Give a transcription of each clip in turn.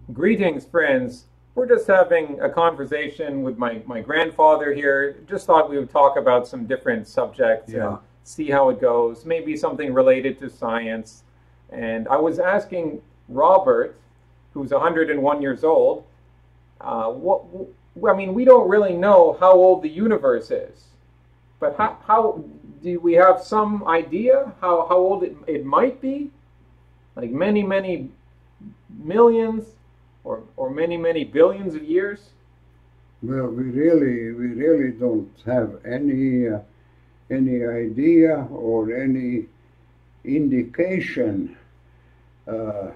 Greetings, friends. We're just having a conversation with my grandfather here. Just thought we would talk about some different subjects and Yeah. see how it goes, maybe something related to science. And I was asking Robert, who's 101 years old, I mean, we don't really know how old the universe is, but how do we have some idea how old it might be? Like many millions or many billions of years? Well, we really don't have any idea or any indication uh,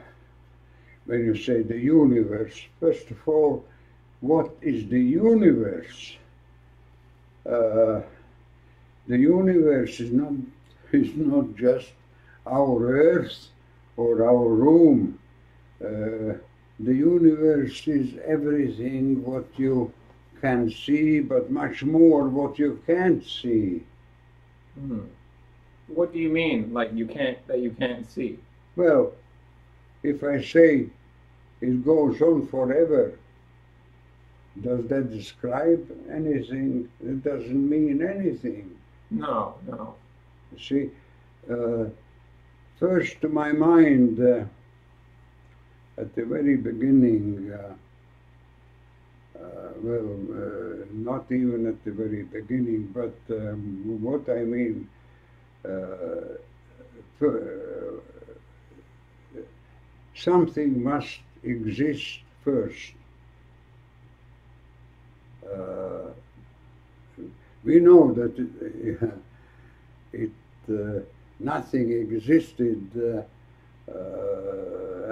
when you say the universe. First of all, what is the universe? Uh, the universe is not just our Earth or our room. Uh, the universe is everything what you can see, but much more what you can't see. Hmm. What do you mean, like you can't see? Well, if I say it goes on forever, does that describe anything? It doesn't mean anything. No, no. You see, uh, first to my mind, at the very beginning, not even at the very beginning, but what I mean, uh, something must exist first. Uh, we know that nothing existed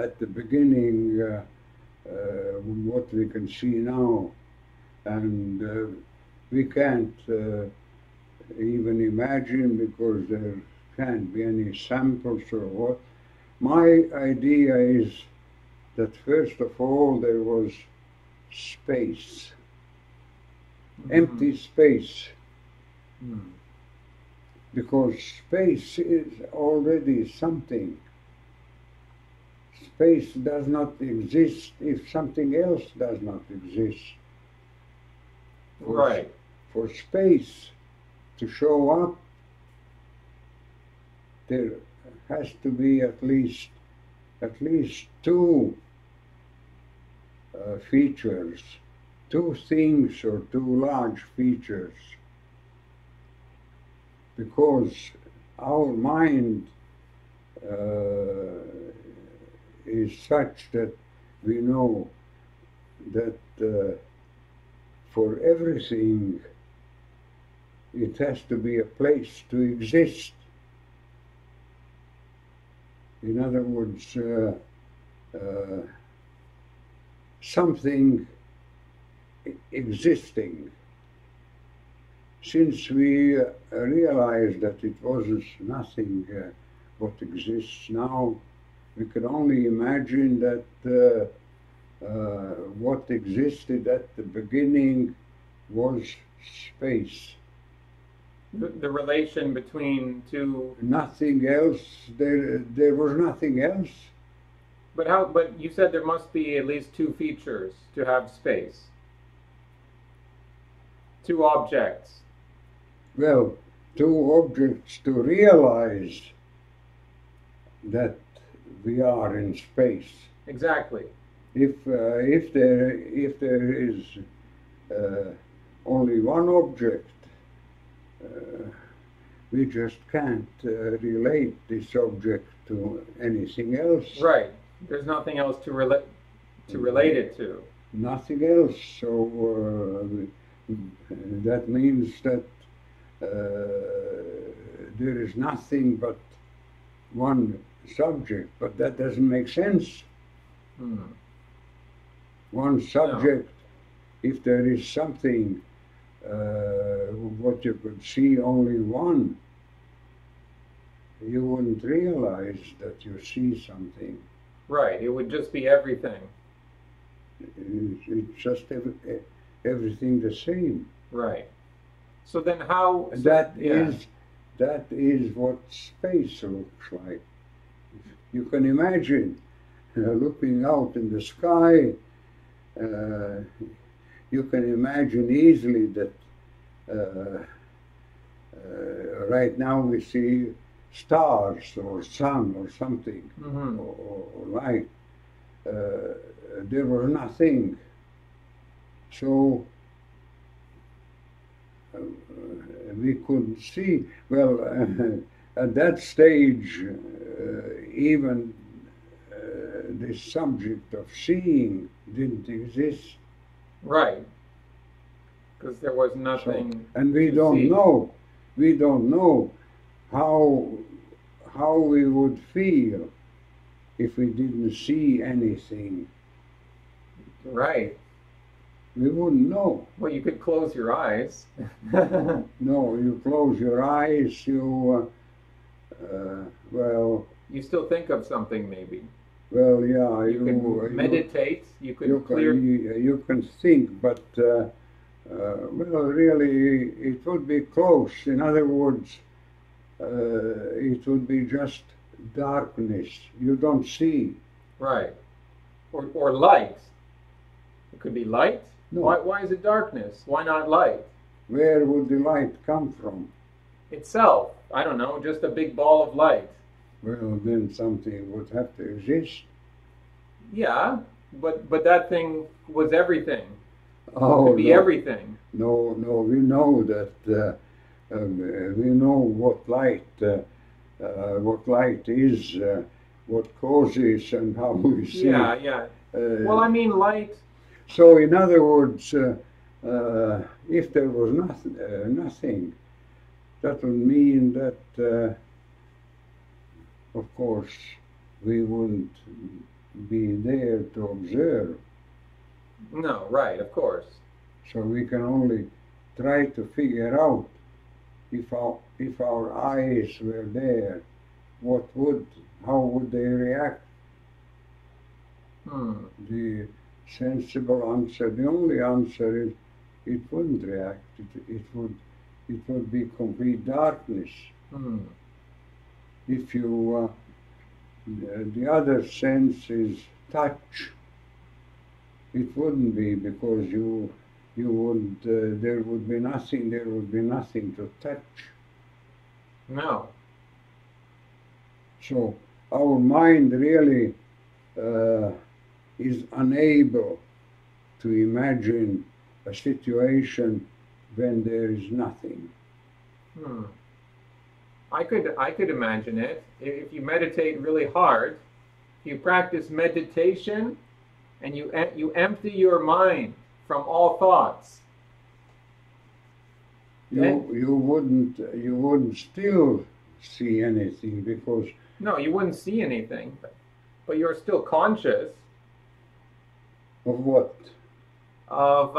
at the beginning, what we can see now, and we can't even imagine because there can't be any samples or what. My idea is that first of all there was space, empty space, Hmm. because space is already something. Space does not exist if something else does not exist. For, Right. for space to show up, there has to be at least two features, two things or two large features, because our mind is such that we know that for everything it has to be a place to exist. In other words, something existing. Since we realized that it wasn't nothing what exists now, we can only imagine that what existed at the beginning was space. The relation between two. Nothing else. There was nothing else. But you said there must be at least two features to have space. Two objects. Well, two objects to realize that we are in space. Exactly. If there is only one object, uh, we just can't relate this object to anything else. Right. There's nothing else to relate it to. Nothing else. So that means that there is nothing but one subject, but that doesn't make sense. Hmm. One No. subject, if there is something what you could see only one, you wouldn't realize that you see something. Right. It would just be everything. It's just everything the same. Right. So then how? And So, that yeah. is what space looks like. You can imagine looking out in the sky, you can imagine easily that right now we see stars or sun or something, or light. There was nothing. So we could see, well, at that stage, even this subject of seeing didn't exist. Right. Because there was nothing. So, and we don't know how we would feel if we didn't see anything. Right. We wouldn't know. Well, you could close your eyes. No, you close your eyes, well... You still think of something, maybe. Well, yeah. You can meditate. You could clear... You can think, but, well, really, it would be close. In other words, it would be just darkness. You don't see. Right. Or light. It could be light. No. Why is it darkness? Why not light? Where would the light come from? Itself. I don't know, just a big ball of light. Well, then something would have to exist. Yeah, but that thing was everything. Oh, it could be everything. No, we know that, we know what light is, what causes and how we see. Yeah. Well, I mean light. So, in other words, if there was nothing, that would mean that, of course, we wouldn't be there to observe. No, right, of course. So we can only try to figure out if our eyes were there, how would they react? The sensible answer, the only answer is it wouldn't react. It would be complete darkness. If you, the other sense is touch. It wouldn't be, because you would, there would be nothing to touch. No. So our mind really is unable to imagine a situation when there is nothing. I could imagine it. If you meditate really hard, you practice meditation, and you empty your mind from all thoughts. You wouldn't still see anything, because no, you wouldn't see anything, but you're still conscious. Of what? Of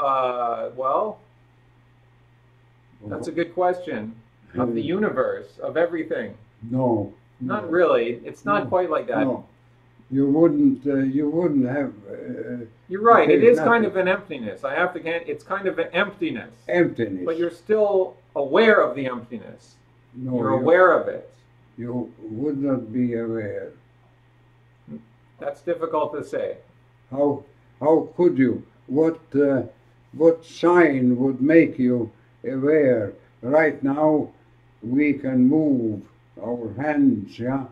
well, that's a good question. Of the universe, of everything. No. Not really. It's not quite like that. No. You wouldn't have... You're right. It is kind of an emptiness. It's kind of an emptiness. Emptiness. But you're still aware of the emptiness. No, you're aware of it. You would not be aware. That's difficult to say. How could you? What sign would make you aware? Right now, we can move our hands, yeah?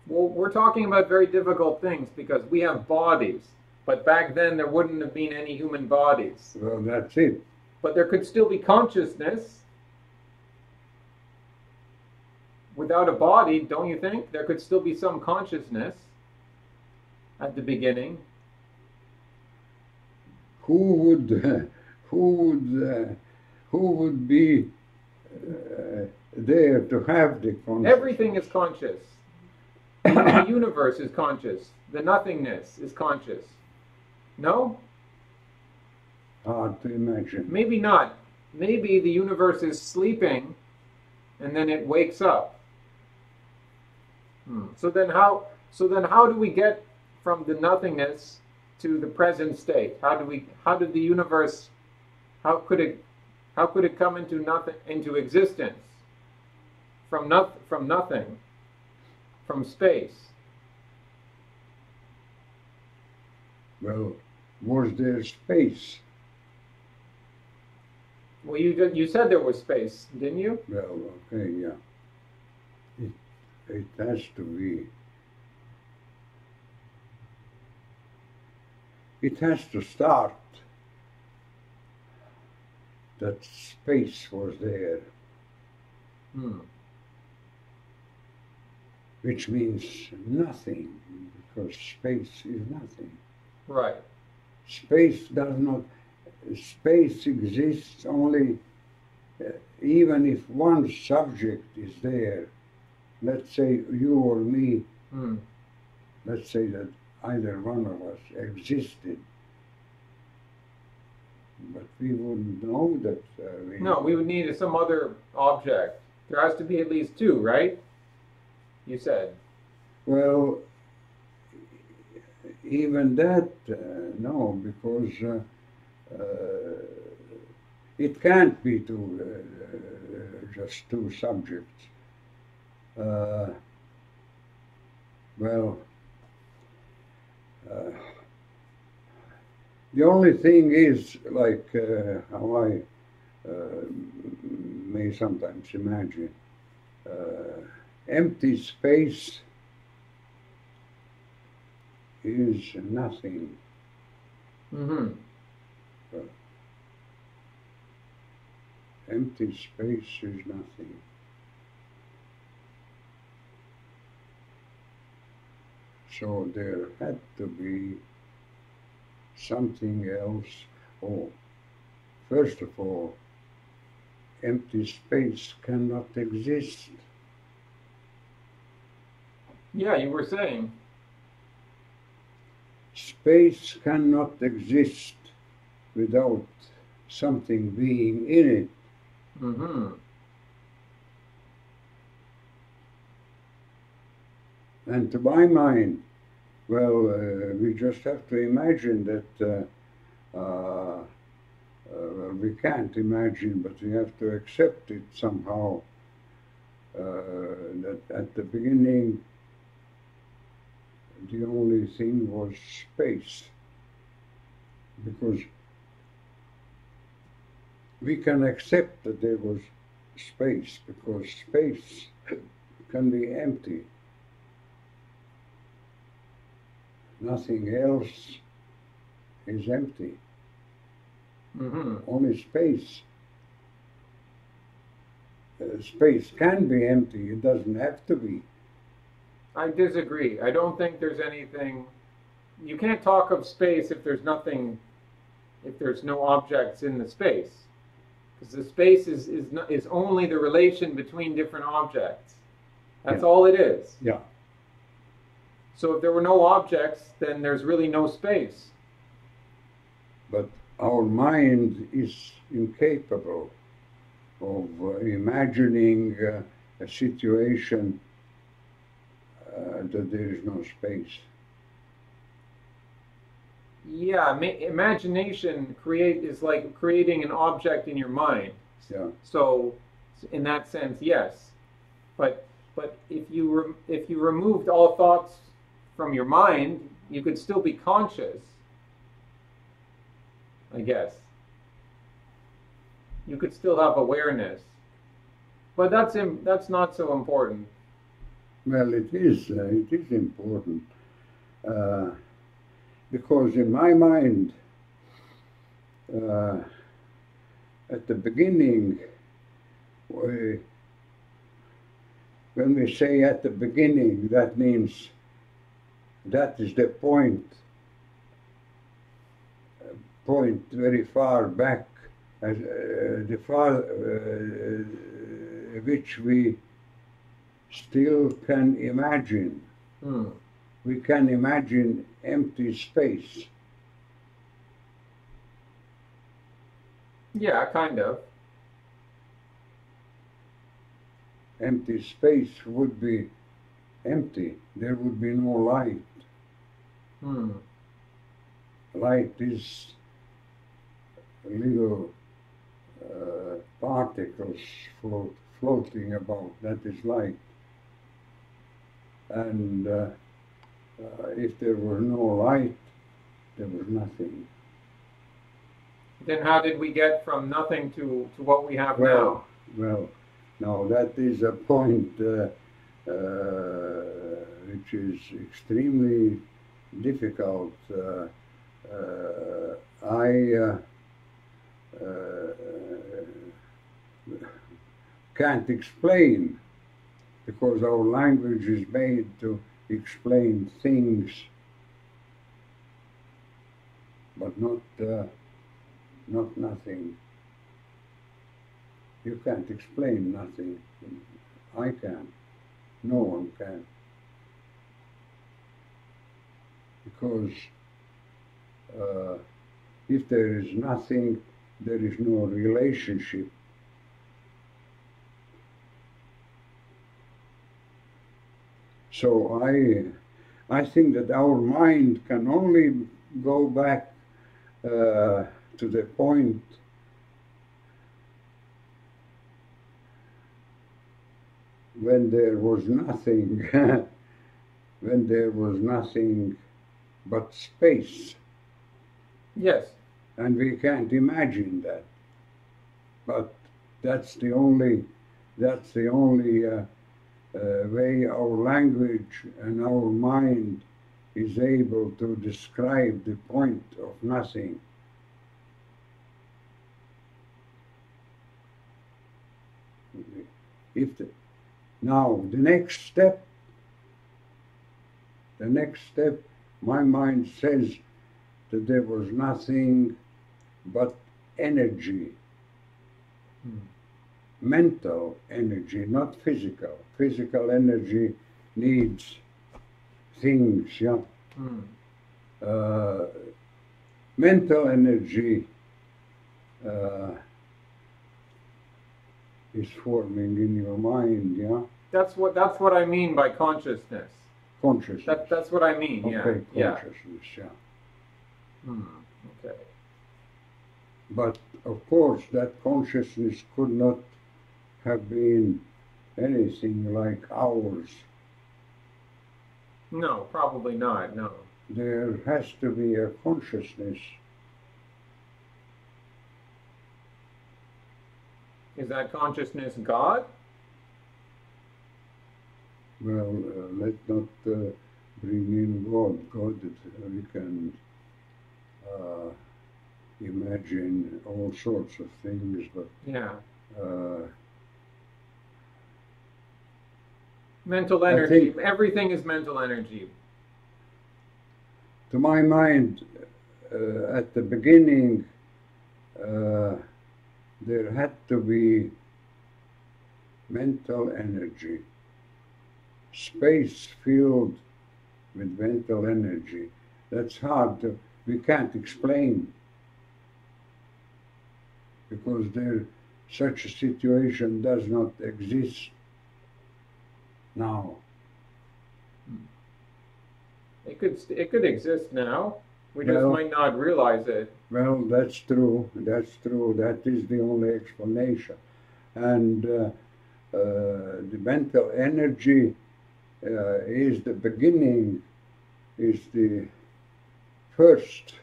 Well, we're talking about very difficult things because we have bodies. But back then, there wouldn't have been any human bodies. Well, that's it. But there could still be consciousness. Without a body, don't you think? There could still be some consciousness at the beginning. Who would be there to have the consciousness? Everything is conscious. The universe is conscious. The nothingness is conscious. No? Hard to imagine. Maybe not. Maybe the universe is sleeping and then it wakes up. So then how do we get from the nothingness to the present state? How could it come into existence from nothing, from space? Well, was there space? Well, you said there was space, didn't you? Well, okay, yeah. It has to be. It has to start that space was there, which means nothing, because space is nothing. Right. Space does not. Space exists only even if one subject is there. Let's say you or me. Let's say that either one of us existed, but we wouldn't know that. No, we would need some other object. There has to be at least two, right? You said. Well, even that, no, because it can't be just two subjects. Well, the only thing is, like how I may sometimes imagine, empty space is nothing. Empty space is nothing. So there had to be something else. Oh, first of all, empty space cannot exist. Yeah, you were saying. Space cannot exist without something being in it. And to my mind, well, we just have to imagine that, well, we can't imagine, but we have to accept it somehow, that at the beginning, the only thing was space. Because we can accept that there was space, because space can be empty. Nothing else is empty. Only space. Space can be empty, it doesn't have to be. I disagree. I don't think there's anything. You can't talk of space if there's nothing, if there's no objects in the space. Because the space is only the relation between different objects. That's all it is. Yeah. So if there were no objects, then there's really no space. But our mind is incapable of imagining a situation that there is no space. Yeah, imagination is like creating an object in your mind. Yeah. So, in that sense, yes. But if you removed all thoughts from your mind, you could still be conscious, I guess. You could still have awareness. But that's not so important. Well, it is important. Because in my mind, at the beginning, when we say at the beginning, that means that is the point very far back, the far which we still can imagine. We can imagine empty space. Yeah, kind of. Empty space would be empty. There would be no light. Light is little particles floating about. That is light. And if there were no light, There was nothing. Then how did we get from nothing to what we have Well, now? well, no, that is a point which is extremely difficult. I can't explain because our language is made to explain things, but not nothing. You can't explain nothing. I can. No one can. Because if there is nothing, there is no relationship. So I think that our mind can only go back to the point when there was nothing, when there was nothing but space. Yes. And we can't imagine that. But that's the only way our language and our mind is able to describe the point of nothing. Now the next step, my mind says that there was nothing but energy. Mental energy, not physical. Physical energy needs things, yeah. Mental energy is forming in your mind, yeah. That's what I mean by consciousness. Consciousness. That's what I mean. Okay, Yeah. consciousness, yeah. Okay. But of course, that consciousness could not have been anything like ours. No, probably not. No. There has to be a consciousness. Is that consciousness God? Well, let's not bring in God. God, we can imagine all sorts of things, but yeah. Mental energy. Everything is mental energy. To my mind, at the beginning, there had to be mental energy, space filled with mental energy. That's hard to, we can't explain, because such a situation does not exist now. It could exist now. We just might not realize it. Well, that's true. That's true. That is the only explanation. And the mental energy is the beginning, is the first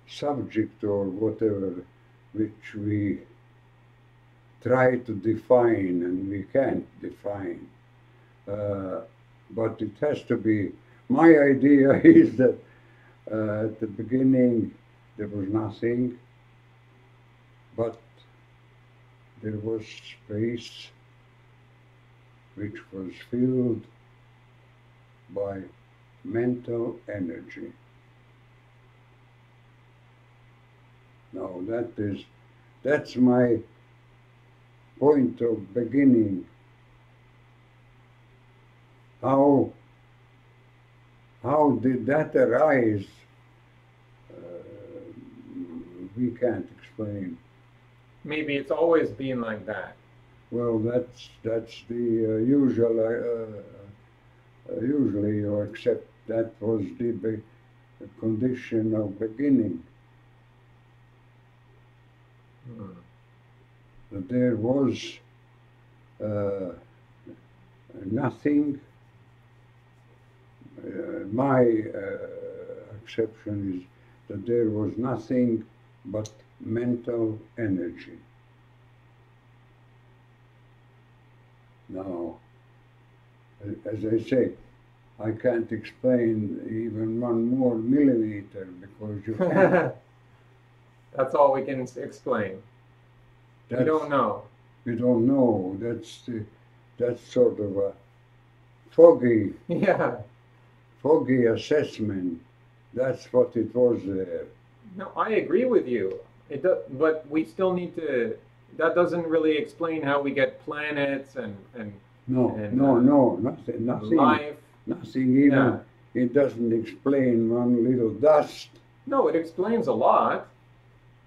subject or whatever which we try to define, and we can't define. But it has to be, my idea is that at the beginning there was nothing, but there was space which was filled by mental energy. Now that's my point of beginning. How did that arise? We can't explain. Maybe it's always been like that. Well, that's the usual. Usually, you accept that was the condition of beginning. That there was my acception is that there was nothing but mental energy. Now, as I say, I can't explain even one more millimeter because you can't. That's all we can explain. We don't know. We don't know. That's sort of a foggy, Yeah. foggy assessment. That's what it was there. No, I agree with you. But we still need to. That doesn't really explain how we get planets and No, nothing. life. Nothing even. Yeah. It doesn't explain one little dust. No, it explains a lot.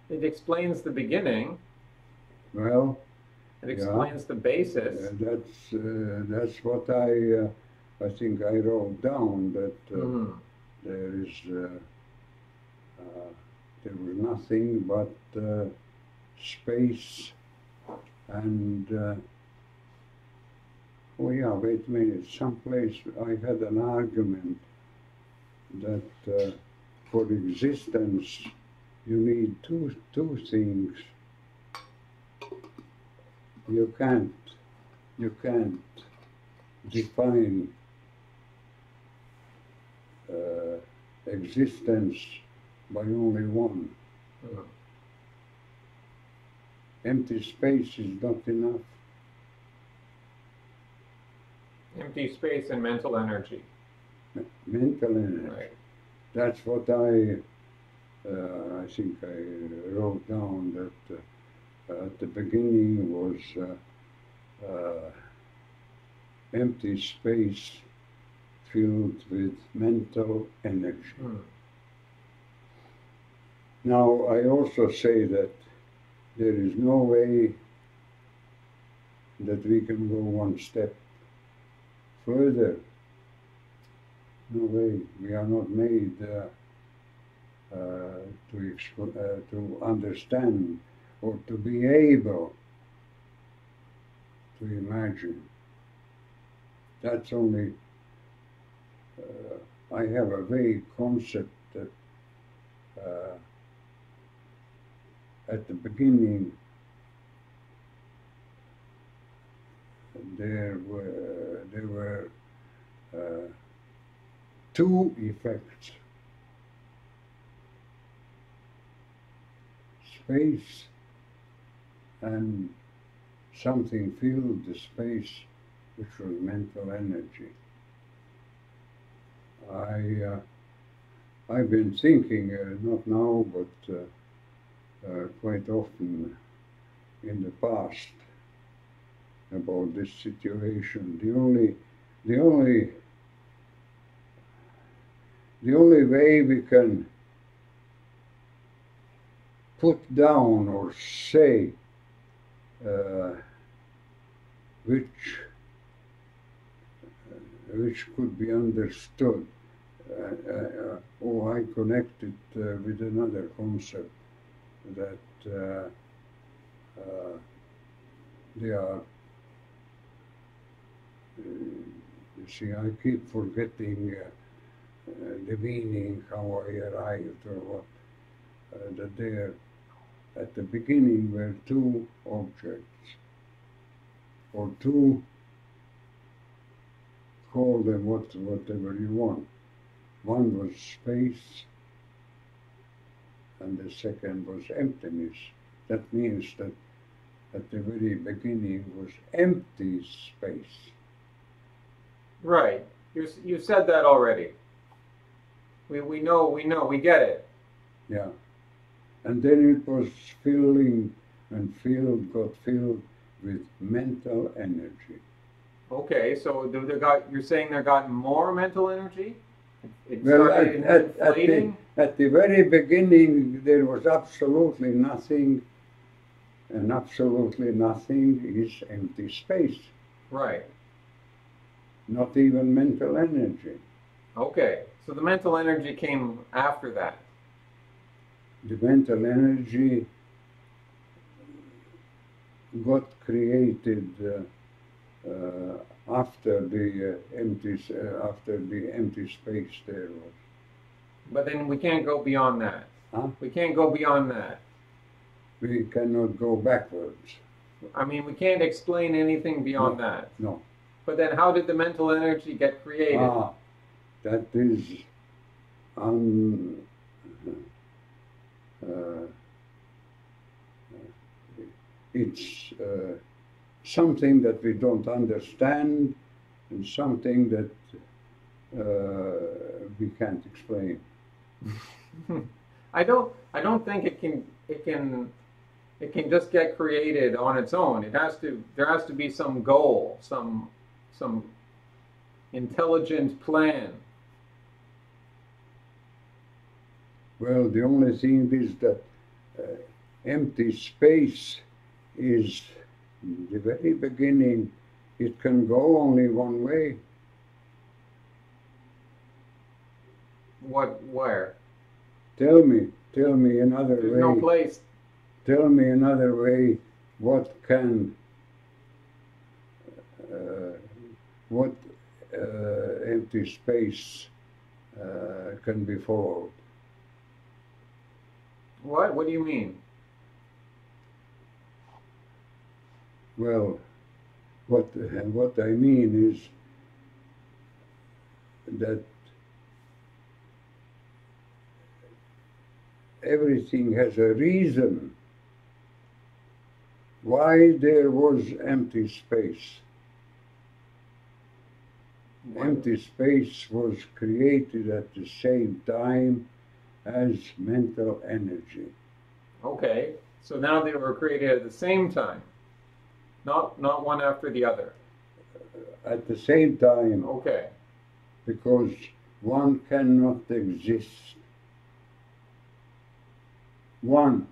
It explains the beginning. Well, It explains the basis. that's what I think I wrote down that there was nothing but space and oh yeah, wait a minute, someplace I had an argument that for existence you need two things. You can't define existence by only one. Empty space is not enough. Empty space and mental energy. Mental energy. Right. That's what I think I wrote down that at the beginning was empty space filled with mental energy. Now, I also say that there is no way that we can go one step further. No way. We are not made to understand or to be able to imagine. That's only, I have a vague concept that at the beginning there were two effects. Space and something filled the space, which was mental energy. I've been thinking, not now, but quite often in the past about this situation. The only way we can put down or say which could be understood. I connect it with another concept that they are. You see, I keep forgetting the meaning, how I arrived, or what. That there, at the beginning, were two objects, or two. Call them whatever you want. One was space, and the second was emptiness. That means that at the very beginning was empty space. Right. You said that already. We know, we get it. Yeah. And then it was filling and got filled with mental energy. Okay, so you're saying there got more mental energy? It Well, started inflating? at the very beginning, there was absolutely nothing, and absolutely nothing is empty space. Right. Not even mental energy. Okay, so the mental energy came after that. The mental energy got created after the empty space there was. But then we can't go beyond that. Huh? We can't go beyond that. We cannot go backwards. I mean, we can't explain anything beyond that. No. But then how did the mental energy get created? That is it's something that we don't understand and something that we can't explain. I don't think it can just get created on its own. There has to be some goal, some intelligent plan. Well, the only thing is that empty space is the very beginning. It can go only one way. Where? Tell me another way. There's no place. Tell me another way. What empty space can be followed? What? What do you mean? Well, what I mean is that everything has a reason why there was empty space. Empty space was created at the same time as mental energy. Okay, so now they were created at the same time, not one after the other. At the same time. Okay. Because one cannot exist. One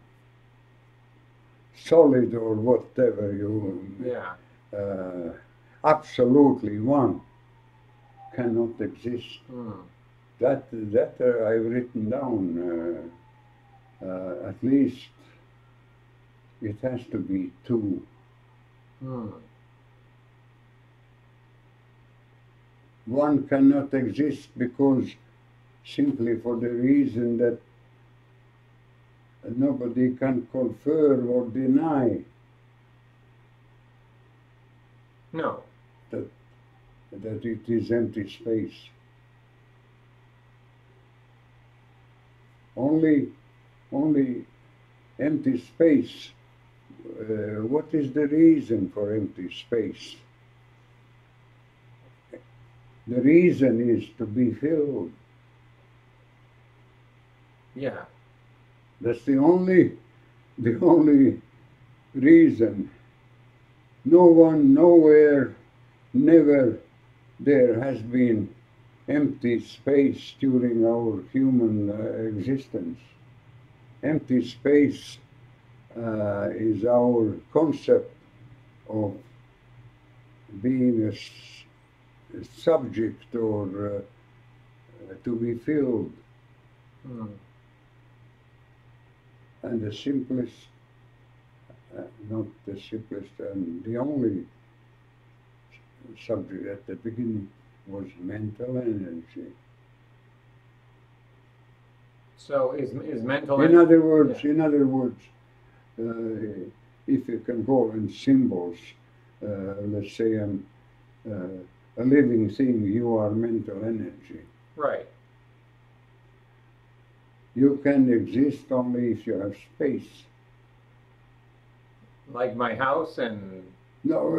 solid or whatever absolutely one cannot exist. That I've written down. At least it has to be two. One cannot exist because simply for the reason that nobody can confirm or deny that it is empty space. Only empty space. What is the reason for empty space? The reason is to be filled. Yeah. That's the only reason. No one, nowhere, never there has been empty space during our human existence. Empty space is our concept of being a subject or to be filled. And the simplest, not the simplest, and the only subject at the beginning was mental energy. So is mental energy? In other words, if you can go in symbols, let's say I'm a living thing, you are mental energy. Right. You can exist only if you have space. Like my house and... No,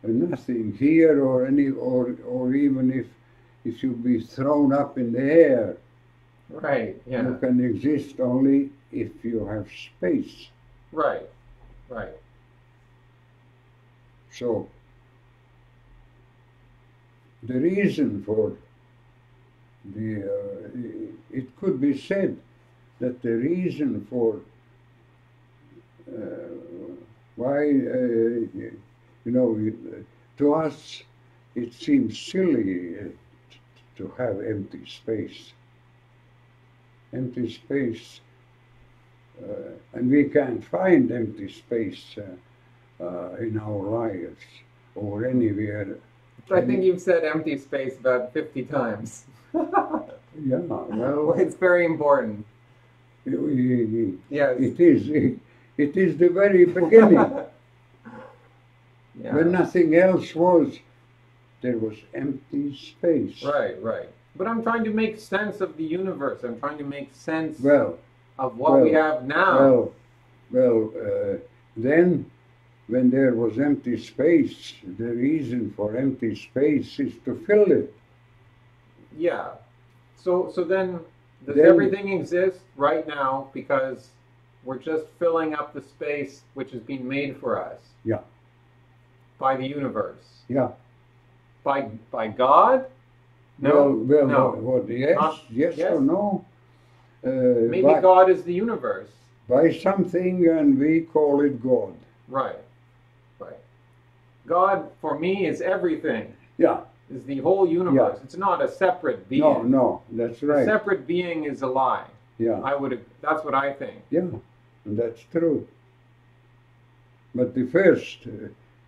nothing here or even if you be thrown up in the air. Right, yeah. You can exist only if you have space. Right. So, the reason for it could be said that the reason for why, to us it seems silly to have empty space. Empty space, and we can't find empty space in our lives or anywhere. I think you've said empty space about 50 times. Yeah, well, It's very important. Yes. it is the very beginning. Yeah. When nothing else was, there was empty space. Right, right. But I'm trying to make sense of the universe. I'm trying to make sense Well, of what we have now. Then when there was empty space, the reason for empty space is to fill it. Yeah. So then, does Then- everything exist right now because we're just filling up the space which has been made for us Yeah, by the universe? yeah. By God? No. Well, no. what, yes, Not- yes yes. or no? Maybe by, God is the universe. by something, and we call it God. Right. Right. God for me is everything. Yeah. Is the whole universe. Yeah. It's not a separate being. No, that's A right. separate being is a lie. Yeah, That's what I think. yeah, and that's true. But the first,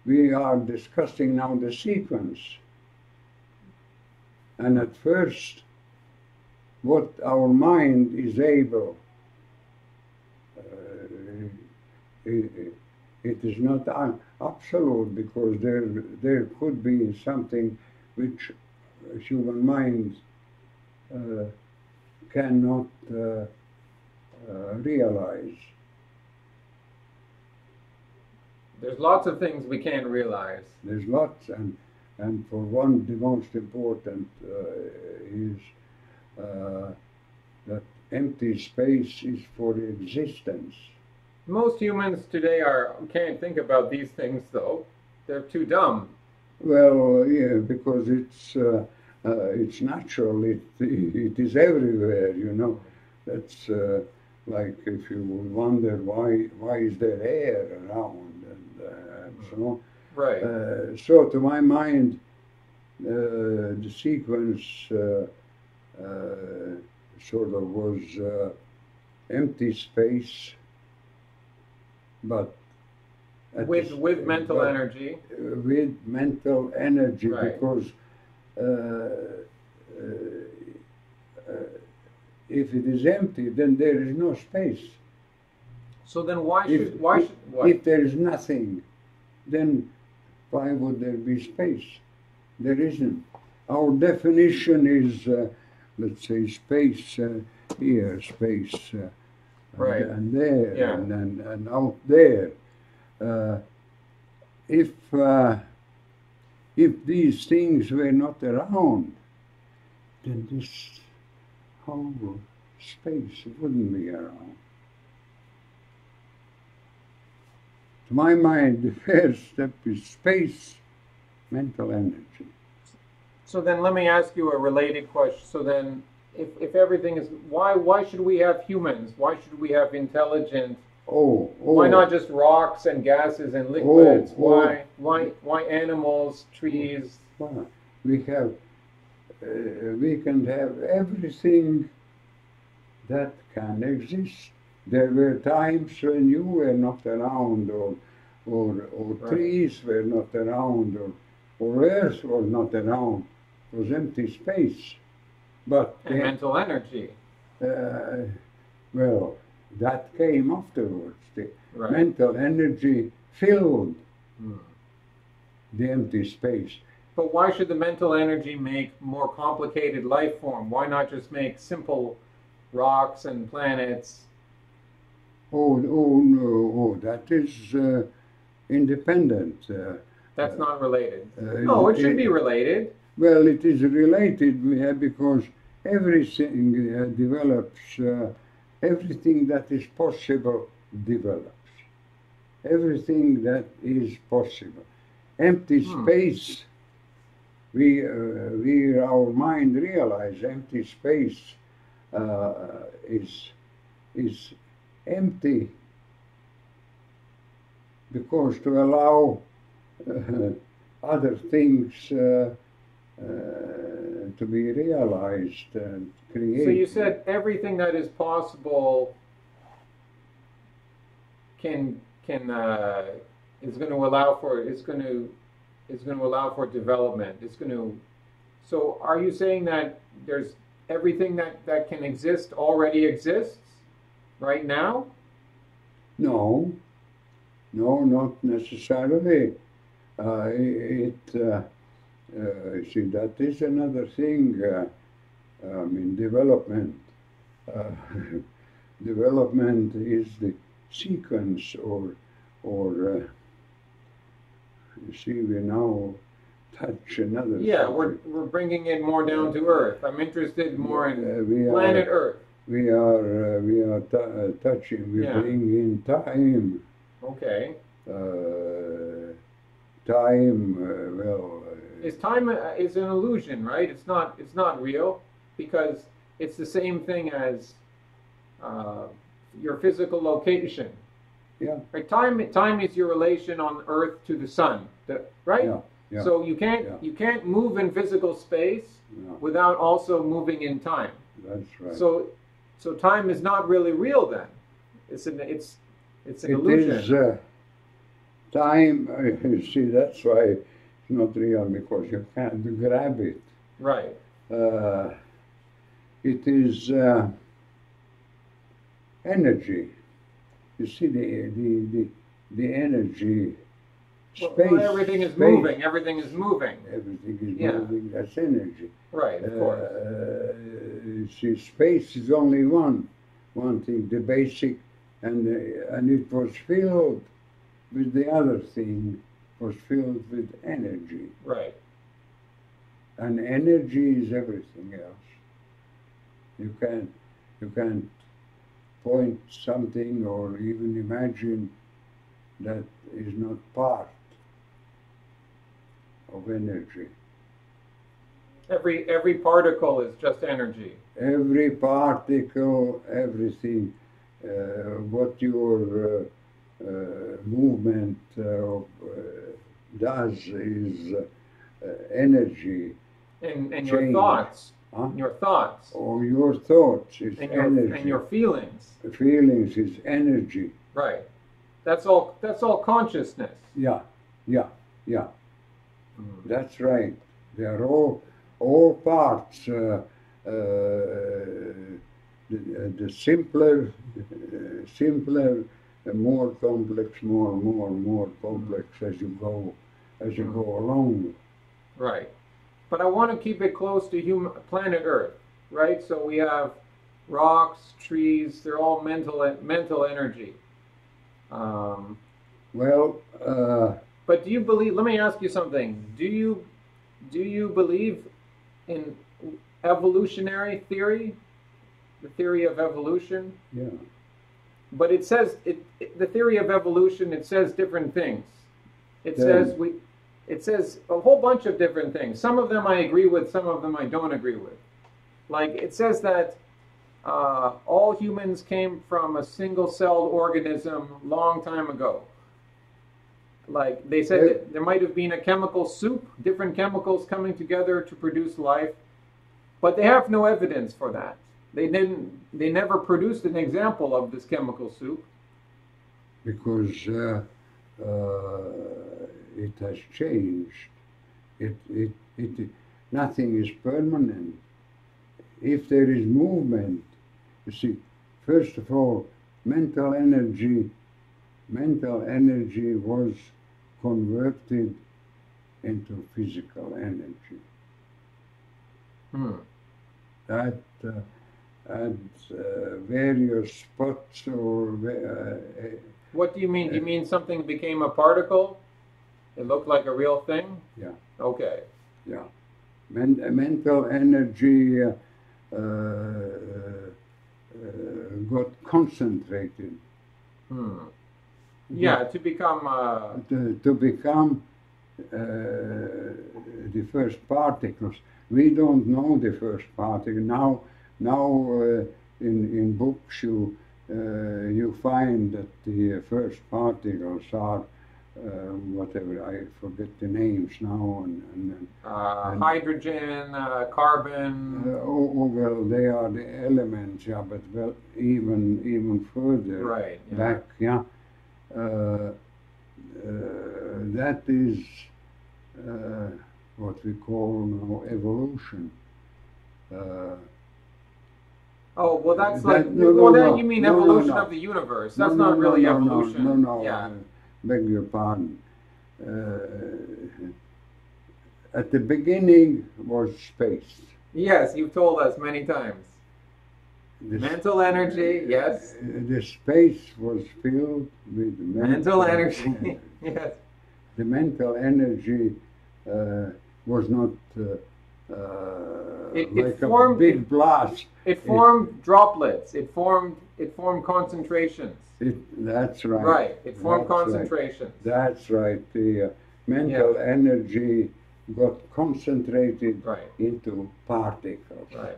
we are discussing now the sequence. And at first, what our mind is able, it is not absolute, because there could be something which human mind cannot realize. There's lots of things we can't realize. There's lots, and for one, the most important is that empty space is for existence. Most humans today can't think about these things though. They're too dumb. Well, yeah, because it's natural. It is everywhere. You know, that's like if you wonder why is there air around and so on. Right. So to my mind, the sequence sort of was empty space, but with mental energy. With mental energy, Right. because if it is empty, then there is no space. So then why If, should what? if there is nothing, then why would there be space? There isn't. Our definition is, let's say, space here, space, Right. and there, Yeah. and out there. If these things were not around, then this whole space wouldn't be around. To my mind, the first step is space, mental energy. So then let me ask you a related question. So then if everything is why should we have humans? Why should we have intelligent? Why not just rocks and gases and liquids? Why animals, trees? Well, we can have everything that can exist. There were times when you were not around, or Right. trees were not around, or earth was not around. It was empty space. But And mental energy. well, that came afterwards. The Right. mental energy filled Hmm. the empty space. But why should the mental energy make more complicated life form? Why not just make simple rocks and planets? No, that is independent. That's not related. No, it should be related. Well, it is related because everything develops, everything that is possible develops. Everything that is possible. Empty space, our mind realize empty space is empty, because to allow other things to be realized and created. So you said everything that is possible can is going to allow for development. It's going to. So, are you saying that there's everything that can exist already exists right now? No, no, not necessarily. See, that is another thing. I mean, development. Uh, development is the sequence, or you see, we now touch another. Yeah, subject. we're bringing it more down to earth. I'm interested more in we planet are, Earth. We are touching. We Yeah. bring in time. Okay. Time. Is time is an illusion, right? It's not real, because it's the same thing as your physical location. Yeah. Right? Time is your relation on Earth to the sun, right? Yeah. Yeah. So you can't move in physical space Yeah. without also moving in time. That's right. So time is not really real then. It's an illusion. It is time. You see, that's why it's not real, because you can't grab it. Right. It is energy. You see, the energy. Space. Well, everything is moving. Everything is moving. Everything is Yeah. moving. That's energy. Right. Of course. You see, space is only one thing, the basic, and it was filled with the other thing, was filled with energy. Right. And energy is everything else. You can't point something or even imagine that is not part of energy. Every particle is just energy. Every particle, everything, what your movement does is energy. And your thoughts. Huh? Your thoughts. Or your thoughts is And energy. and your feelings. Feelings is energy. Right. That's all consciousness. Yeah. Mm. That's right. They are all parts. The simpler, the more complex, more complex as you go along. Right. But I want to keep it close to planet Earth, right? So we have rocks, trees. They're all mental energy. But do you believe? Let me ask you something. Do you believe in evolutionary theory, the theory of evolution? Yeah. But it says the theory of evolution. It says different things. It says a whole bunch of different things. Some of them I agree with. Some of them I don't agree with. Like it says that all humans came from a single-celled organism long time ago. Like they said that there might have been a chemical soup, different chemicals coming together to produce life, but they have no evidence for that. They never produced an example of this chemical soup. Because it has changed. Nothing is permanent. If there is movement, you see, first of all, mental energy was converted into physical energy. At various spots or. What do you mean? Do you mean something became a particle? It looked like a real thing? Yeah. Okay. Yeah. Mental energy got concentrated. Yeah, to become... To become the first particles. We don't know the first particle. Now in books you find that the first particles are whatever, I forget the names now. And hydrogen, carbon. Well, they are the elements, yeah, but even further right, yeah. back, yeah. that is what we call now evolution. Oh, well, that's That- like, no, no, well, then no, you mean no, no, evolution no. of the universe. No, That's no, not no, really no, evolution. No, no, Yeah. beg your pardon. At the beginning was space. Yes, you've told us many times. The Mental energy, yes. The space was filled with Mental energy, yes. The mental energy was not It like formed- a big blast. It formed droplets. It formed concentrations. That's right. Right. It formed That's right. concentrations. That's right. The mental energy got concentrated Right. into particles. Right.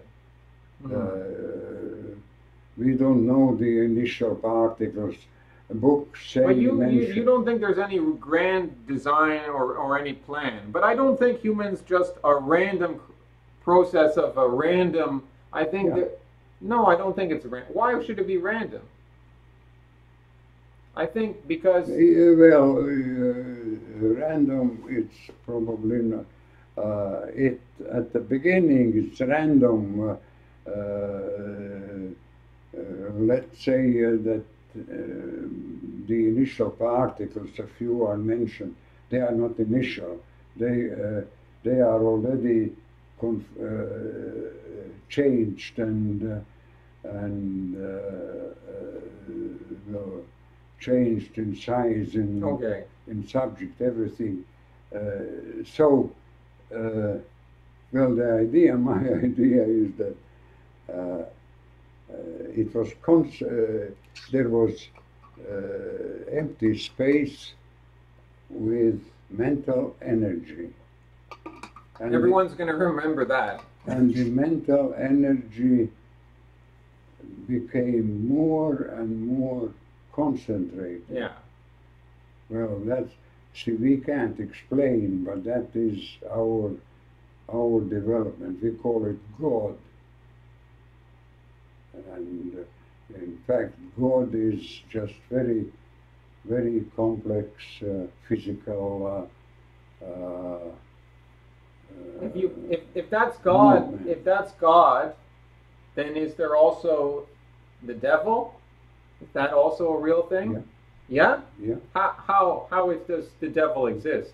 We don't know the initial particles. Books say But you mention. don't think there's any grand design or any plan. But I don't think humans just a random process of a random. I think Yeah. that no, I don't think it's random. Why should it be random? I think because Well, random. It's probably not. It at the beginning it's random. Let's say that the initial particles, a few are mentioned. They are not initial. They are already changed and changed in size, in subject, everything. The idea, my idea is that it was there was empty space with mental energy. And everyone's going to remember that. and the mental energy became more and more concentrated. Yeah. Well, we can't explain, but that is our development. We call it God. And in fact, God is just very, very complex physical. If that's God, movement. then is there also the devil? Is that also a real thing? Yeah. Yeah? Yeah. How does the devil exist?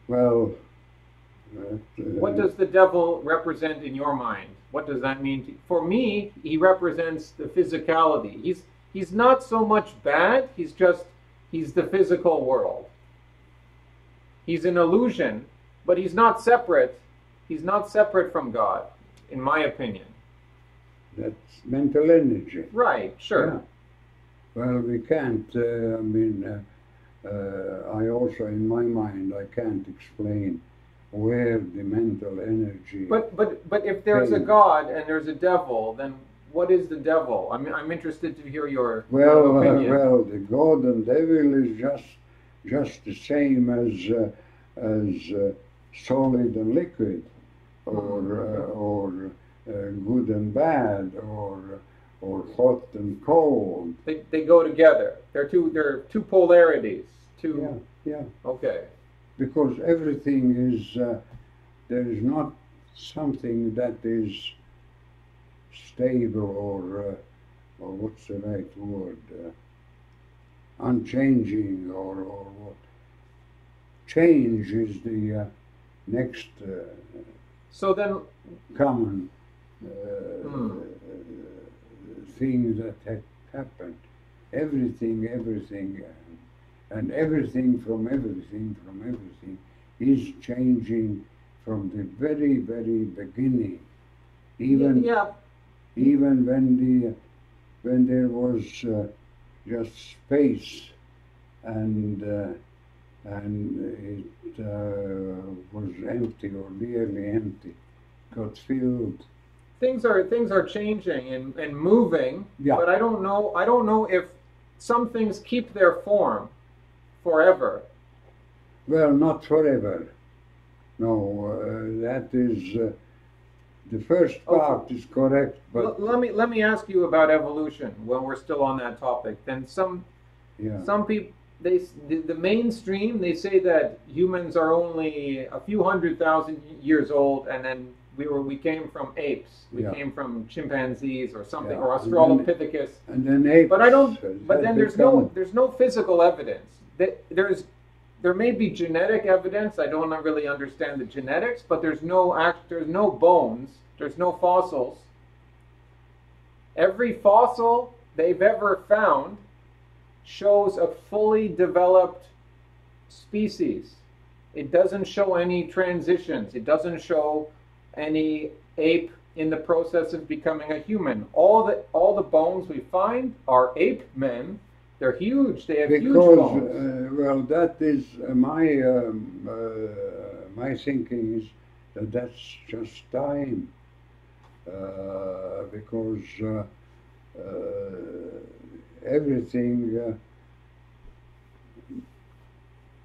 What does the devil represent in your mind? What does that mean for me? He represents the physicality. He's not so much bad. He's the physical world. He's an illusion, but he's not separate. He's not separate from God, in my opinion. That's mental energy. Right, sure. Yeah. Well, we can't, I also, in my mind, I can't explain where the mental energy... But if there's a God and there's a devil, then what is the devil? I'm interested to hear your opinion. Well, the God and devil is just the same as solid and liquid, or good and bad, or hot and cold. They go together. They're two polarities. Yeah. Okay. Because everything is there is not something that is stable or what's the right word? Unchanging or what? Change is the next So then, common thing that had happened. Everything, and everything from everything is changing from the very, very beginning. Even when there was just space and it was empty or nearly empty, got filled. things are changing and moving. Yeah. But I don't know if some things keep their form forever. Well, not forever. No, that is the first part is correct, but let me ask you about evolution when we're still on that topic. Then some people, the mainstream, they say that humans are only a few 100,000 years old, and then we came from apes. We came from chimpanzees or something, or Australopithecus. And then apes. But I don't. But then there's no physical evidence. There may be genetic evidence. I don't really understand the genetics, but there's no bones. There's no fossils. Every fossil they've ever found shows a fully developed species. It doesn't show any transitions. It doesn't show any ape in the process of becoming a human. All the bones we find are ape men. They're huge. They have huge bones. Well, that is my thinking is that that's just time, because everything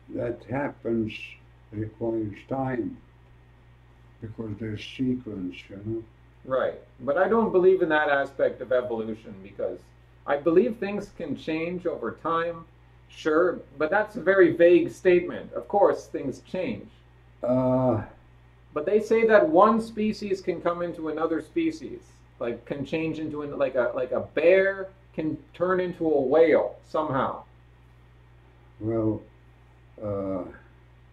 that happens requires time, because there's sequence, Right, but I don't believe in that aspect of evolution, because I believe things can change over time, sure, but that's a very vague statement. Of course, things change. But they say that one species can come into another species, like can change into like a bear can turn into a whale somehow. Well,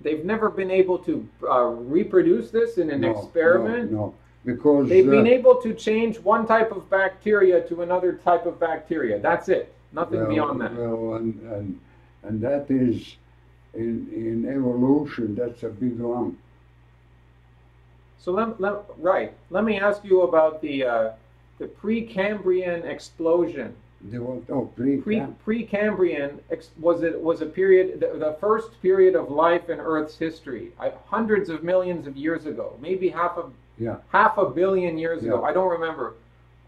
they've never been able to reproduce this in an experiment. No. Because they've been able to change one type of bacteria to another type of bacteria. That's it. Nothing beyond that. Well, and that is in evolution. That's a big lump. So let me ask you about the Precambrian explosion. Precambrian was a period, the first period of life in Earth's history, hundreds of millions of years ago, maybe half a billion years ago. I don't remember.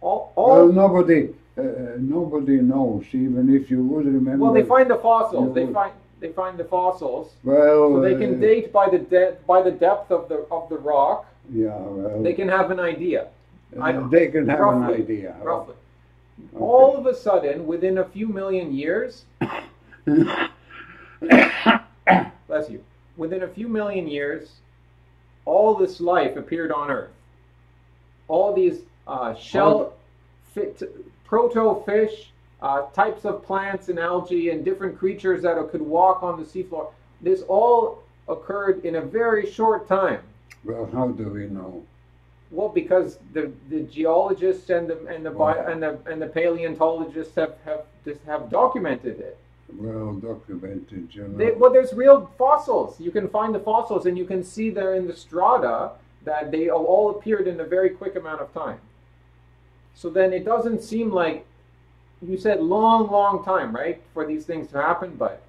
Well, nobody knows, even if you would remember. Well, they find the fossils. They find the fossils. Well, so they can date by the depth of the rock. Yeah. Well, they can have an idea. They can have an idea. Roughly. Okay. All of a sudden, within a few million years, bless you. Within a few million years, all this life appeared on Earth. All these proto-fish, types of plants and algae and different creatures that could walk on the seafloor. This all occurred in a very short time. Well, how do we know? Well, because the geologists and the paleontologists have documented it. Well documented, Well, there's real fossils. You can find the fossils, and you can see there in the strata that they all appeared in a very quick amount of time. So then it doesn't seem like, you said long time, right, for these things to happen, but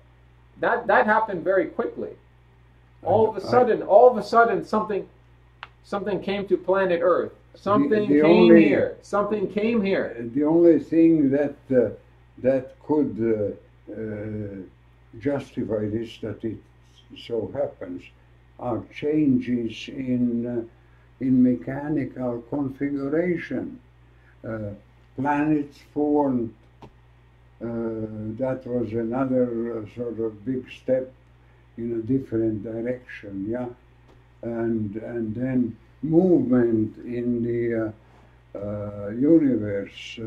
that happened very quickly. All of a sudden, something came to planet Earth. Something came here. Something came here. The only thing that could justify this, that it so happens, are changes in mechanical configuration. Planets formed. That was another sort of big step in a different direction. Yeah. And then movement in the universe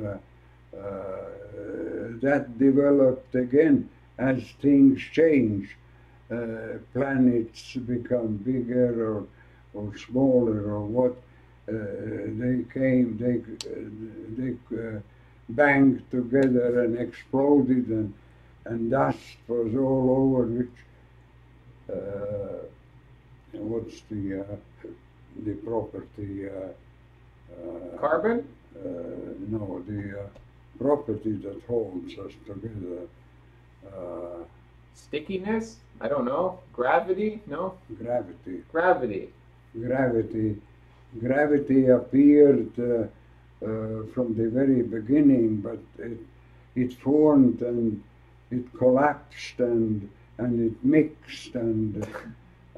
that developed again as things change. Planets become bigger or smaller or what. They banged together and exploded, and dust was all over, which what's the property? Carbon? No, the property that holds us together. Stickiness? I don't know. Gravity? No? Gravity. Gravity. Gravity appeared from the very beginning, but it formed and it collapsed and it mixed and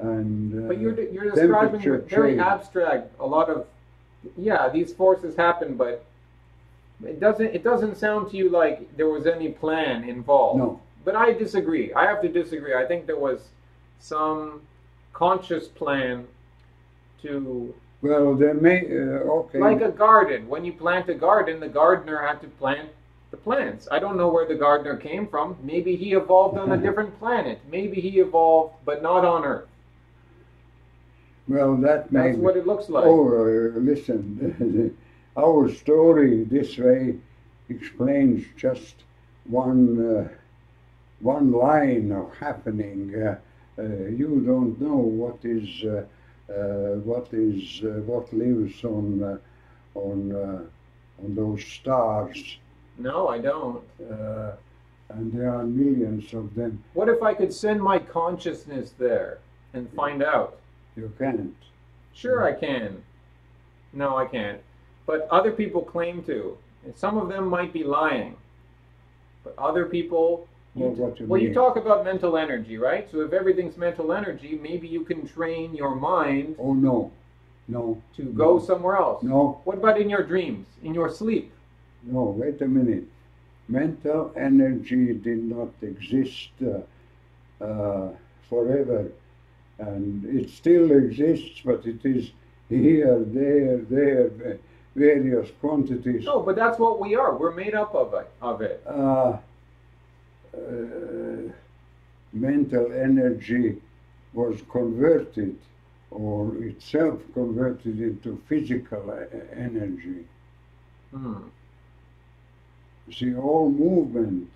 but you're describing very abstract, a lot of yeah, these forces happen, but it doesn't sound to you like there was any plan involved. No. But I disagree. I have to disagree. I think there was some conscious plan to, Well, there may, okay. like a garden. When you plant a garden, the gardener had to plant the plants. I don't know where the gardener came from. Maybe he evolved on a different planet. Maybe he evolved, but not on Earth. Well, that may That's what it looks like. Oh, listen, our story this way explains just one line of happening. You don't know what lives on those stars, No, I don't. and there are millions of them. What if I could send my consciousness there and find out? You can't. Sure, I can. No, I can't. But other people claim to. And some of them might be lying. But other people. What you Well, you mean? talk about mental energy, right? So if everything's mental energy, maybe you can train your mind Oh no, no. to go somewhere else. No, What about in your dreams, in your sleep? no. Wait a minute. Mental energy did not exist forever, and it still exists, but it is here, there, various quantities. No, but that's what we are. We're made up of it. Mental energy was converted, or itself converted into physical energy. Hmm. See, all movement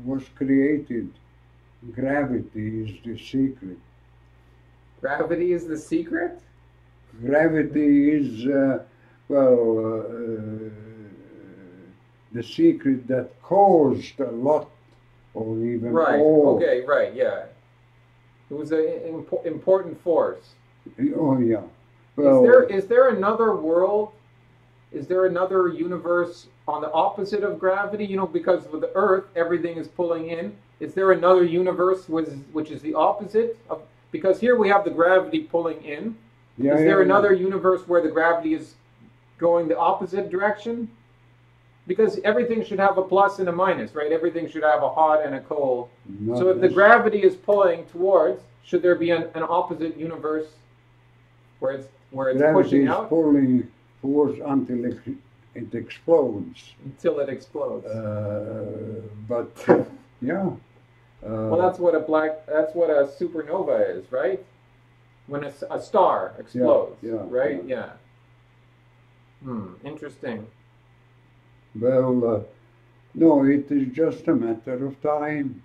was created. Gravity is the secret. Gravity is the secret? Gravity is, the secret that caused a lot, or even Right. all. Okay, right, yeah. It was an important force. Oh, yeah. Well, Is there another world? Is there another universe on the opposite of gravity? You know, because with the Earth, everything is pulling in. Is there another universe which is the opposite of? Because here we have the gravity pulling in. yeah, Is there yeah, another universe where the gravity is going the opposite direction? Because everything should have a plus and a minus, right? Everything should have a hot and a cold. Not So if the necessarily. gravity is pulling towards, should there be an opposite universe where it's Gravity pushing is out pulling force until it explodes. until it explodes? But yeah. Well, that's what a supernova is, right? When a star explodes, yeah, right? Yeah. Interesting. Well, no, it is just a matter of time.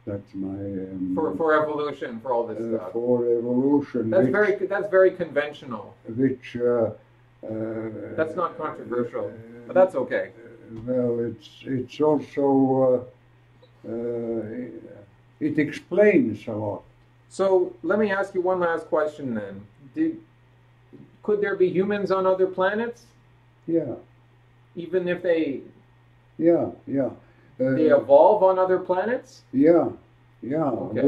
That's my For evolution, for all this stuff. for evolution. That's very conventional. Which That's not controversial, but that's okay. well, it's also it explains a lot. So let me ask you one last question then. Could there be humans on other planets, Yeah, even if they yeah. they evolve on other planets? Yeah. Okay.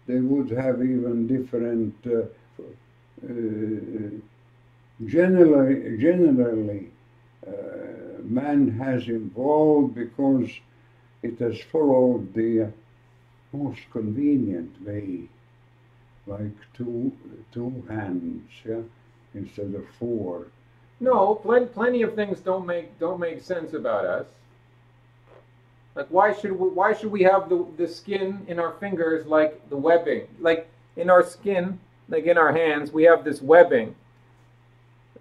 They would have even different. Generally, man has evolved because it has followed the most convenient way, like two hands, yeah, instead of four. No, plenty of things don't make sense about us. Like why should we have the skin in our fingers like the webbing? Like in our skin, like in our hands, we have this webbing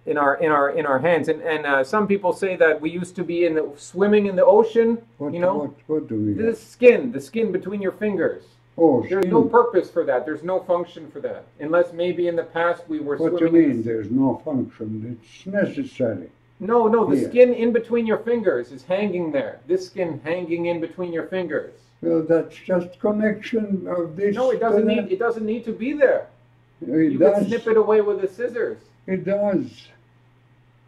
in our hands, and some people say that we used to be swimming in the ocean. What do we The have? skin between your fingers. Oh, There's skin. no purpose for that. There's no function for that, unless maybe in the past we were What do you swimming. mean? There's no function. It's necessary. No, the Here. skin in between your fingers is hanging there. This skin hanging in between your fingers. Well, that's just connection of this. No, it doesn't to need. that. It doesn't need to be there. It You does. can snip it away with the scissors. It does.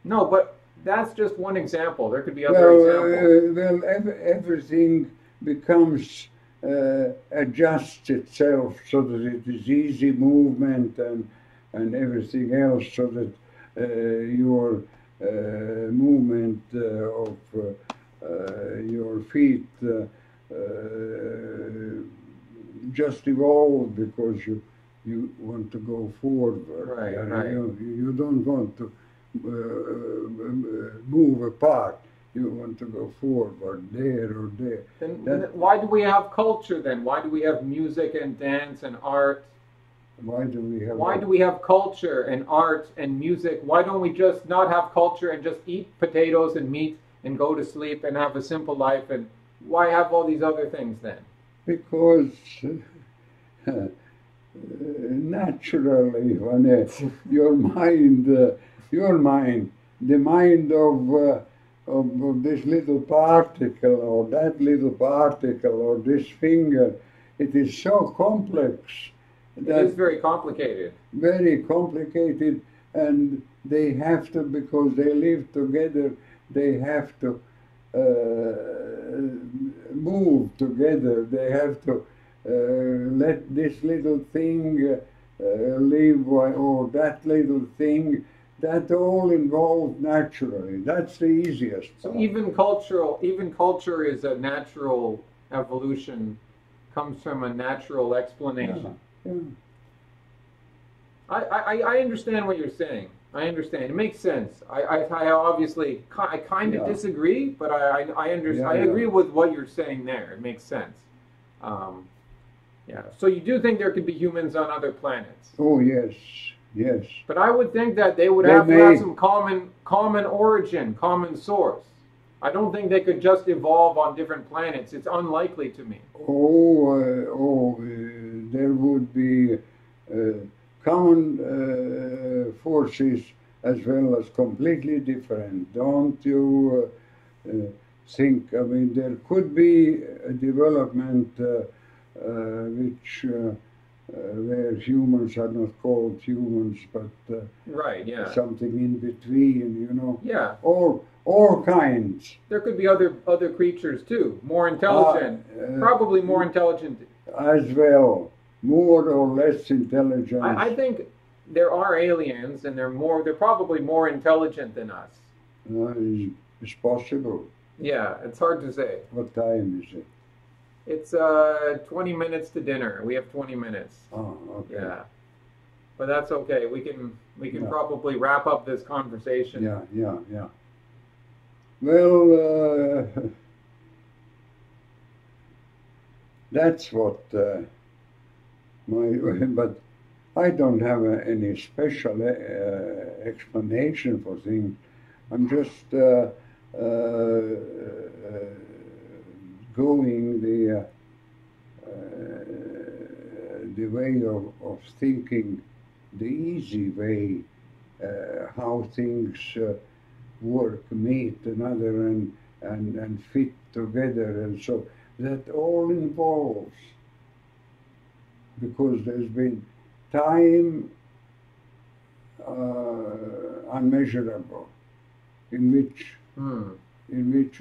No, but that's just one example. There could be other examples. Everything becomes adjusts itself so that it is easy movement and everything else, so that your movement of your feet just evolved because you want to go forward. Right, and right. You don't want to move apart. You want to go forward, there or there. Then why do we have culture then? Why do we have music and dance and art? Why do we have? Why do we have culture and art and music? Why don't we just not have culture and just eat potatoes and meat and go to sleep and have a simple life? And why have all these other things then? Because naturally, when your mind, the mind of this little particle or that little particle or this finger, it is so complex. It is very complicated. Very complicated, and they have to, because they live together, they have to move together. They have to let this little thing live, or that little thing. That all involved naturally. That's the easiest. So even culture is a natural evolution, comes from a natural explanation. Yeah. I understand what you're saying. I understand. It makes sense. I obviously I kind of disagree, but I understand. I agree with what you're saying there. It makes sense. Yeah. So you do think there could be humans on other planets? Oh yes, yes. But I would think that they would have to have some common origin, common source. I don't think they could just evolve on different planets. It's unlikely to me. There would be common forces as well as completely different. Don't you think? I mean, there could be a development which where humans are not called humans, but right, yeah, something in between. You know. Yeah. All kinds. There could be other creatures too, more intelligent, probably more intelligent. As well, more or less intelligent. I think there are aliens, and they're probably more intelligent than us. It's possible. Yeah, it's hard to say. What time is it? It's 20 minutes to dinner. We have 20 minutes. Oh, okay. Yeah, but that's okay. We can probably wrap up this conversation. Yeah. Well, that's what but I don't have any special explanation for things. I'm just going the way of thinking, the easy way, how things work, meet another and fit together, and so that all involves, because there's been time unmeasurable in which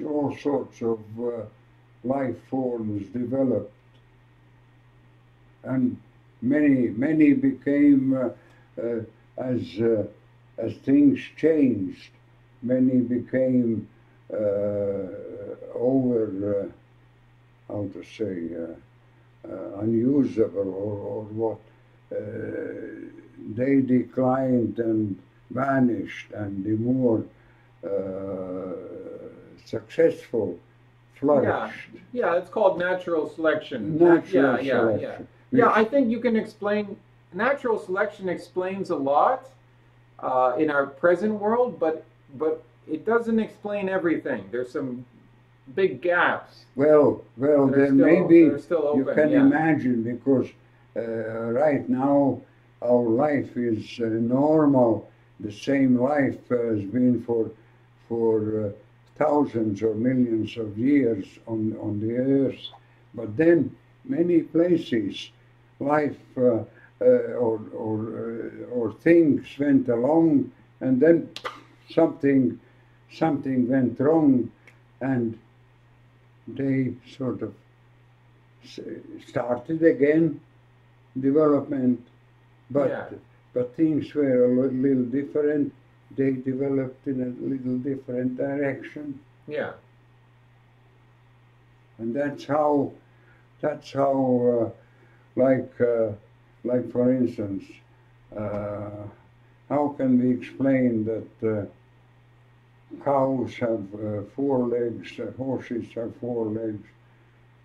all sorts of life forms developed, and many became as things changed. Many became unusable, or what. They declined and vanished, and the more successful flourished. Yeah, it's called natural selection. Natural selection. Yeah, I think you can explain. Natural selection explains a lot in our present world, but it doesn't explain everything. There's some big gaps. Well, then maybe you can yeah. imagine, because right now our life is normal. The same life has been for thousands or millions of years on the earth. But then many places, life or things went along, and then something went wrong, and they sort of started again development, but Yeah. but things were a little different. They developed in a little different direction, Yeah. and that's how like for instance, uh, how can we explain that cows have four legs, horses have four legs,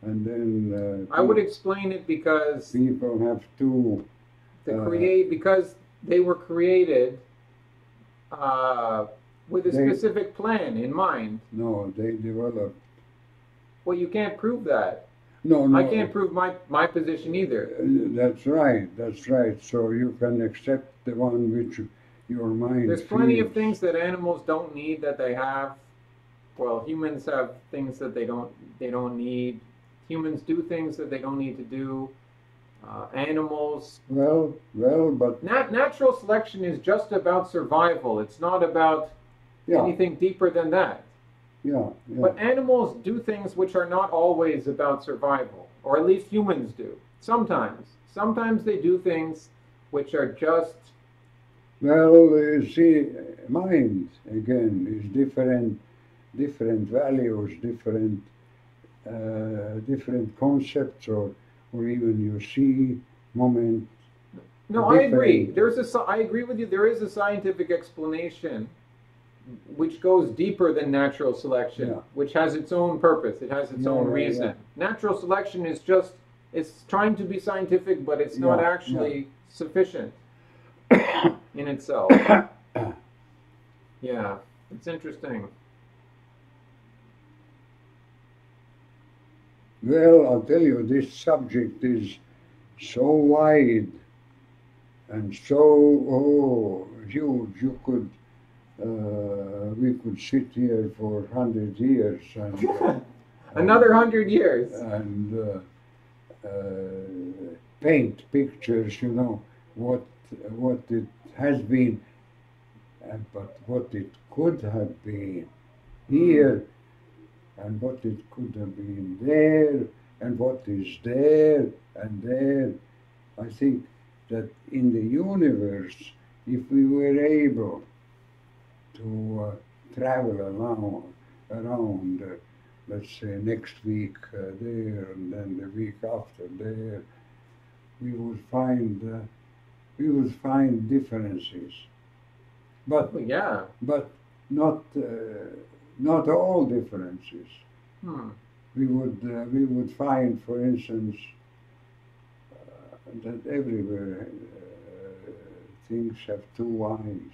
and then I would explain it because people have two. because they were created with a They- specific plan in mind. No, they developed. Well, you can't prove that. No, no. I can't prove my position either. That's right. That's right. So you can accept the one which your mind. There's plenty of feels. things that animals don't need that they have. Well, humans have things that they don't need. Humans do things that they don't need to do. Animals. Well, but Natural selection is just about survival. It's not about yeah, anything deeper than that. yeah. But animals do things which are not always about survival, or at least humans do. Sometimes. Sometimes they do things which are just. Well, you see, mind again is different values, different concepts, or even you see moment. No, I agree. Different. I agree with you. There is a scientific explanation which goes deeper than natural selection, Yeah. which has its own purpose. It has its Yeah, own yeah, reason. yeah. Natural selection is just, it's trying to be scientific, but it's not Yeah, actually sufficient in itself. Yeah, it's interesting. Well, I'll tell you, this subject is so wide and so huge. We could sit here for 100 years Another 100 years. and paint pictures. You know what it has been, but what it could have been here, and what it could have been there, and what is there and there. I think that in the universe, if we were able to travel around let's say next week there, and then the week after there, we would find differences, but Well, yeah. not all differences. Hmm. We would find, for instance, that everywhere things have two eyes.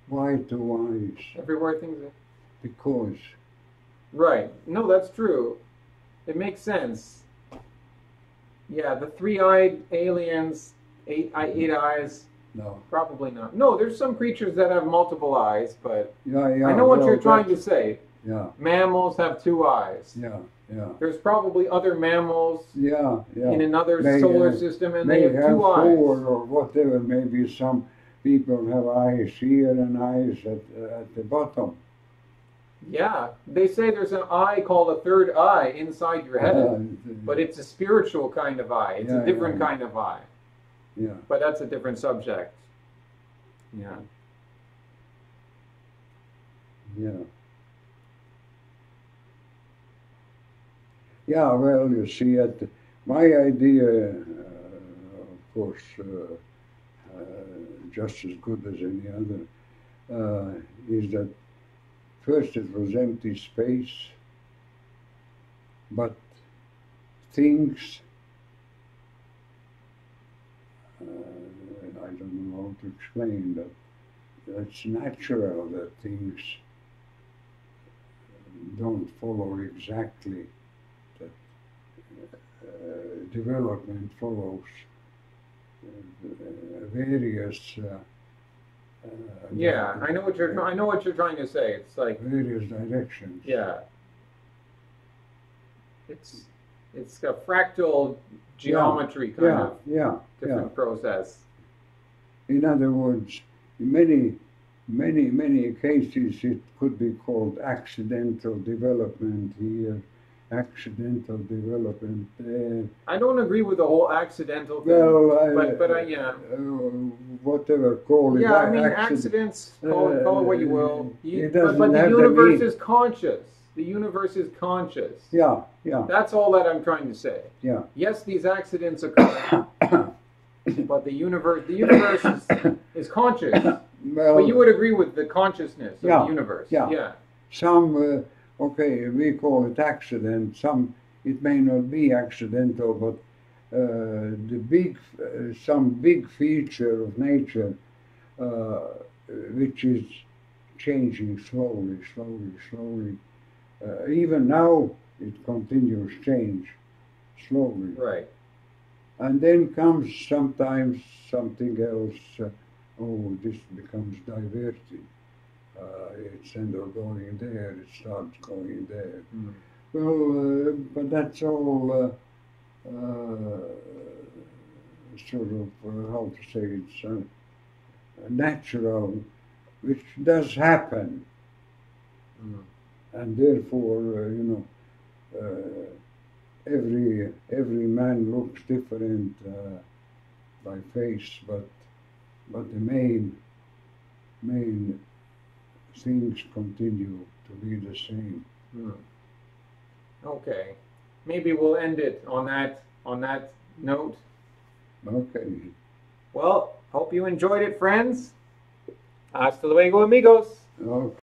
Why two eyes? Everywhere things are. Because Right. No, that's true. It makes sense. Yeah, the three-eyed aliens, eight eyes. no, Probably not. No, there's some creatures that have multiple eyes, but yeah, I know what well, you're trying to that's- say. Yeah, Mammals have two eyes. yeah. There's probably other mammals Yeah. in another They, solar uh, system, and They they have two four eyes. or whatever. Maybe some people have eyes here and eyes at the bottom. Yeah, they say there's an eye called a third eye inside your head, but it's a spiritual kind of eye. It's Yeah, a different yeah. kind of eye, yeah. but that's a different subject. Yeah. Yeah. Yeah, well, you see, my idea, of course, just as good as any other, is that first it was empty space, but things, I don't know how to explain that. It's natural that things don't follow exactly, that development follows various Yeah, I know what you're trying to say. It's like, various directions. yeah, it's a fractal geometry kind Yeah, of yeah, yeah. different process. In other words, in many cases it could be called accidental development here, accidental development. I don't agree with the whole accidental thing. Well, but yeah. Whatever, call it. Yeah, I mean, accidents, call it what you will. It But doesn't the have the universe meaning. is conscious. The universe is conscious. Yeah, yeah, That's all that I'm trying to say. yeah. Yes, these accidents occur, but the universe is conscious. Well, But you would agree with the consciousness of Yeah, the universe. yeah. Yeah. some, okay, we call it accident. Some, it may not be accidental, but some big feature of nature, which is changing slowly, slowly, slowly. Even now, it continues change slowly. Right. And then comes sometimes something else. Oh, this becomes diverted. Instead of going there, it starts going there. Mm. Well, but that's all sort of, how to say, it's natural, which does happen. Mm. And therefore, every man looks different by face, but the main things continue to be the same. Mm. Okay. Maybe we'll end it on that note. Okay. Well, hope you enjoyed it, friends. Hasta luego, amigos. Okay.